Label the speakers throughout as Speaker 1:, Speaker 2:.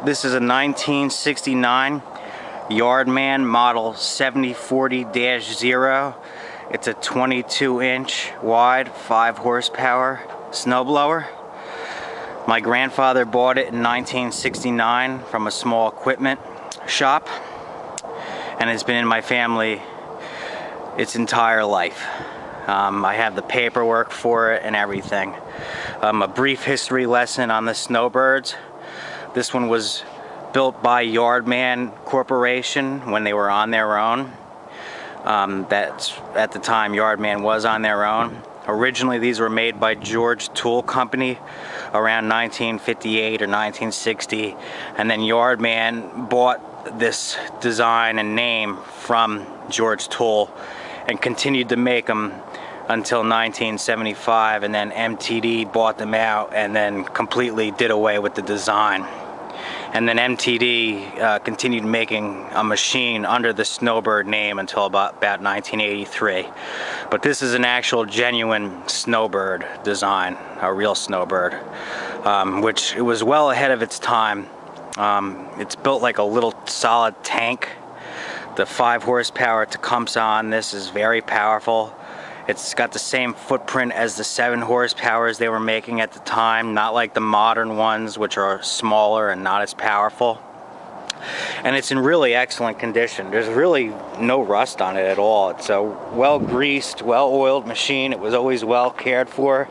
Speaker 1: This is a 1969 Yardman model 7040-0. It's a 22-inch wide, 5 horsepower snowblower. My grandfather bought it in 1969 from a small equipment shop, and it's been in my family its entire life. I have the paperwork for it and everything. A brief history lesson on the Snowbirds. This one was built by Yardman Corporation when they were on their own. That's at the time Yardman was on their own. Originally these were made by George Tool Company around 1958 or 1960, and then Yardman bought this design and name from George Tool and continued to make them until 1975, and then MTD bought them out and then completely did away with the design. And then MTD continued making a machine under the Snowbird name until about 1983. But this is an actual genuine Snowbird design, a real Snowbird, which it was well ahead of its time. It's built like a little solid tank. The 5 horsepower Tecumseh on this is very powerful. It's got the same footprint as the 7 horsepowers they were making at the time, not like the modern ones, which are smaller and not as powerful. And it's in really excellent condition. There's really no rust on it at all. It's a well greased, well oiled machine. It was always well cared for.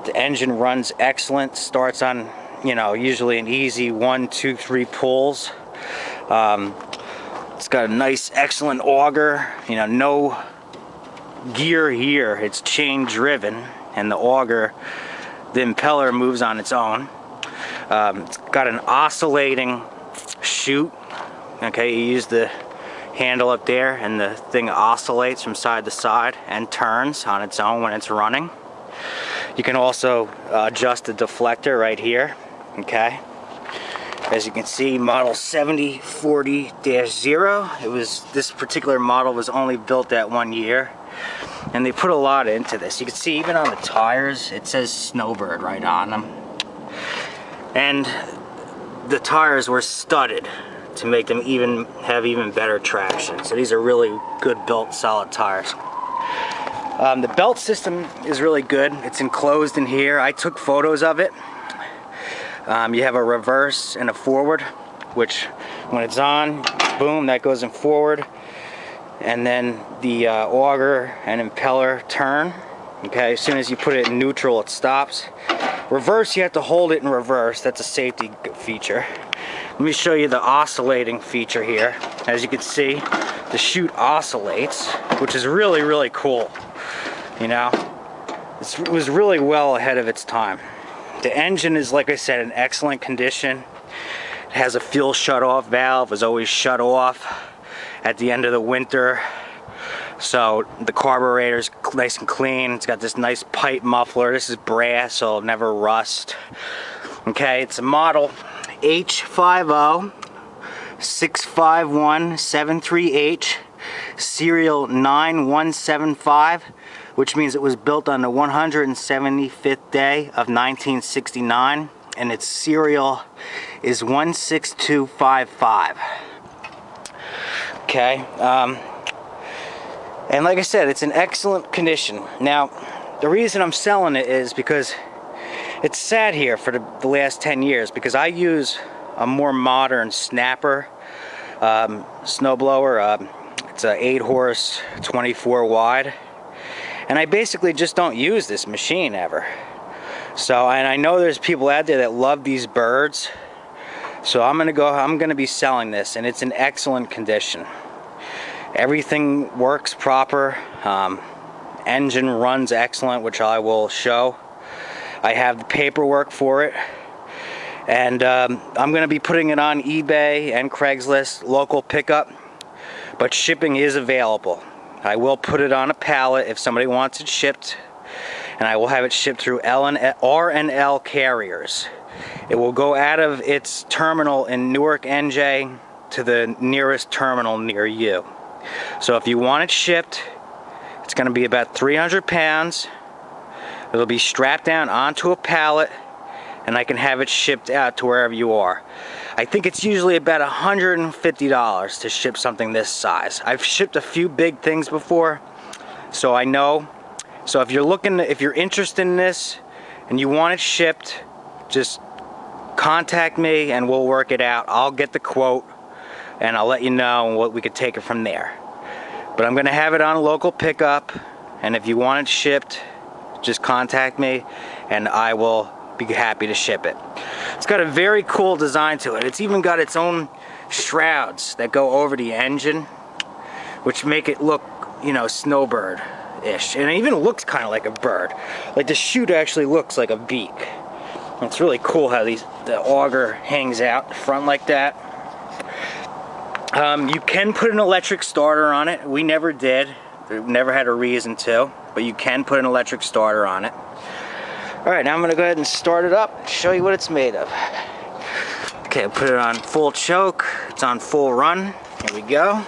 Speaker 1: The engine runs excellent. Starts on, usually an easy 1, 2, 3 pulls. It's got a nice, excellent auger. No gear here, it's chain driven, and the auger, the impeller moves on its own. It's got an oscillating chute. Okay, you use the handle up there and the thing oscillates from side to side and turns on its own when it's running. You can also adjust the deflector right here. Okay, as you can see, model 7040-0. This particular model was only built that 1 year, and they put a lot into this. You can see even on the tires it says Snowbird right on them, and the tires were studded to make them have even better traction. So these are really good built, solid tires. The belt system is really good. It's enclosed in here. I took photos of it. You have a reverse and a forward, which when it's on, boom, that goes in forward, and then the auger and impeller turn. Okay, as soon as you put it in neutral, it stops. Reverse, you have to hold it in reverse. That's a safety feature. Let me show you the oscillating feature here. As you can see, the chute oscillates, which is really, really cool. It was really well ahead of its time. The engine is, like I said, in excellent condition. It has a fuel shut-off valve. It was always shut off at the end of the winter. So the carburetor's nice and clean. It's got this nice pipe muffler. This is brass, so it'll never rust. Okay, it's a model H50-65173H, serial 9175, which means it was built on the 175th day of 1969, and its serial is 16255. Okay, and like I said, it's in excellent condition. Now, the reason I'm selling it is because it's sat here for the last 10 years, because I use a more modern snapper snowblower. It's an 8 horse, 24 wide. And I basically just don't use this machine ever. So, and I know there's people out there that love these birds. So I'm gonna be selling this, and it's in excellent condition. Everything works proper. Engine runs excellent, which I will show. I have the paperwork for it. And I'm gonna be putting it on eBay and Craigslist, local pickup. But shipping is available. I will put it on a pallet if somebody wants it shipped, and I will have it shipped through R&L carriers. It will go out of its terminal in Newark, NJ, to the nearest terminal near you. So if you want it shipped, it's going to be about 300 pounds. It'll be strapped down onto a pallet, and I can have it shipped out to wherever you are. I think it's usually about $150 to ship something this size. I've shipped a few big things before, so I know. So if you're interested in this and you want it shipped, just contact me and we'll work it out. I'll get the quote and I'll let you know what we could take it from there. But I'm gonna have it on a local pickup, and if you want it shipped, just contact me and I will be happy to ship it. It's got a very cool design to it. It's even got its own shrouds that go over the engine, which make it look, you know, Snowbird-ish. And it even looks kind of like a bird. Like the chute actually looks like a beak. It's really cool how the auger hangs out the front like that. You can put an electric starter on it. We never did. We never had a reason to, but you can put an electric starter on it. Alright, now I'm going to go ahead and start it up and show you what it's made of. Okay, put it on full choke. It's on full run. Here we go.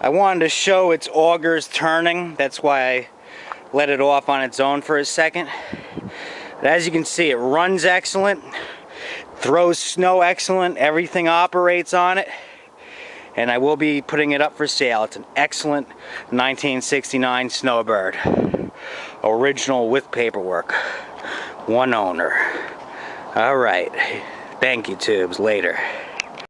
Speaker 1: I wanted to show its augers turning. That's why I let it off on its own for a second. But as you can see, it runs excellent, throws snow excellent, everything operates on it. And I will be putting it up for sale. It's an excellent 1969 Snowbird. Original with paperwork. One owner. Alright. Thank you, Tubes. Later.